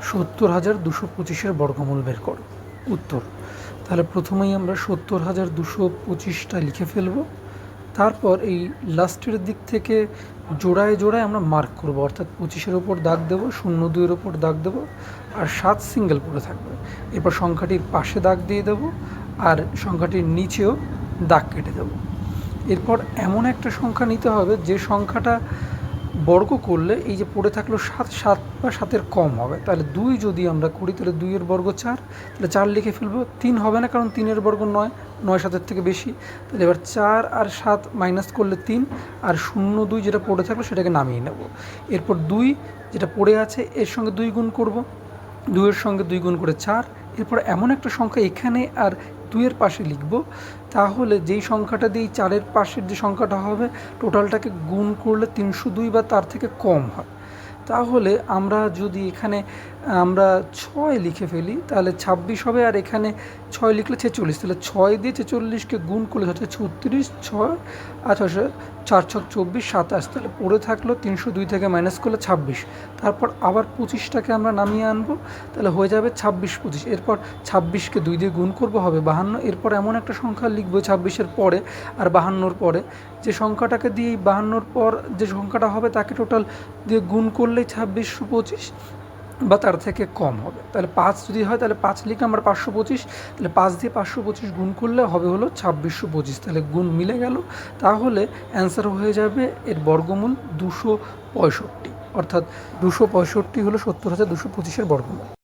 70,225-এর বর্গমূল বের করো। উত্তর, তাহলে প্রথমেই আমরা 70,225টা লিখে ফেলব। তারপর এই লাস্টের দিক থেকে জোড়ায় জোড়ায় আমরা মার্ক করব, অর্থাৎ 25-এর ওপর দাগ দেবো, 02-এর ওপর দাগ দেবো, আর 7 সিঙ্গেল পড়ে থাকবে। এরপর সংখ্যাটির পাশে দাগ দিয়ে দেবো, আর সংখ্যাটির নিচেও দাগ কেটে দেবো। এরপর এমন একটা সংখ্যা নিতে হবে যে সংখ্যাটা বর্গ করলে এই যে পড়ে থাকলো 7 বা 7-এর কম হবে। তাহলে 2 যদি আমরা করি তাহলে 2-এর বর্গ 4, তাহলে 4 লিখে ফেলবো। 3 হবে না, কারণ 3-এর বর্গ 9, 9 7-এর থেকে বেশি। তাহলে এবার 4 আর 7 মাইনাস করলে 3, আর 0 2 যেটা পড়ে থাকলো সেটাকে নামিয়ে নেব। এরপর 2 যেটা পড়ে আছে এর সঙ্গে 2 গুণ করব, 2-এর সঙ্গে 2 গুণ করে 4। এরপর এমন একটা সংখ্যা এখানে আর 2-এর পাশে লিখব, তাহলে যেই সংখ্যাটা দিয়ে 4-এর পাশের যে সংখ্যাটা হবে টোটালটাকে গুণ করলে 302 বা তার থেকে কম হয়। তাহলে আমরা যদি এখানে আমরা 6 লিখে ফেলি তাহলে 26 হবে, আর এখানে 6 লিখলে 46, তাহলে 6 দিয়ে 46কে গুণ করলে হচ্ছে 36, 6 আর 4 6 24, 27, তাহলে পড়ে থাকলো 302 থেকে মাইনাস করলে 26। তারপর আবার 25টাকে আমরা নামিয়ে আনবো, তাহলে হয়ে যাবে 26 25। এরপর 26কে 2 দিয়ে গুণ করবো, হবে 52। এরপর এমন একটা সংখ্যা লিখবো 26-এর পরে আর 52-র পরে, যে সংখ্যাটাকে দিয়ে 52-র পর যে সংখ্যাটা হবে তাকে টোটাল দিয়ে গুণ করলেই 2625 বা তার থেকে কম হবে। তাহলে 5 যদি হয় তাহলে 5 লিখে আমরা 525, তাহলে 5 দিয়ে 525 গুণ করলে হবে হলো 2625। তাহলে গুণ মিলে গেল, তাহলে অ্যান্সার হয়ে যাবে এর বর্গমূল 265, অর্থাৎ 265 হলো 70,225-এর বর্গমূল।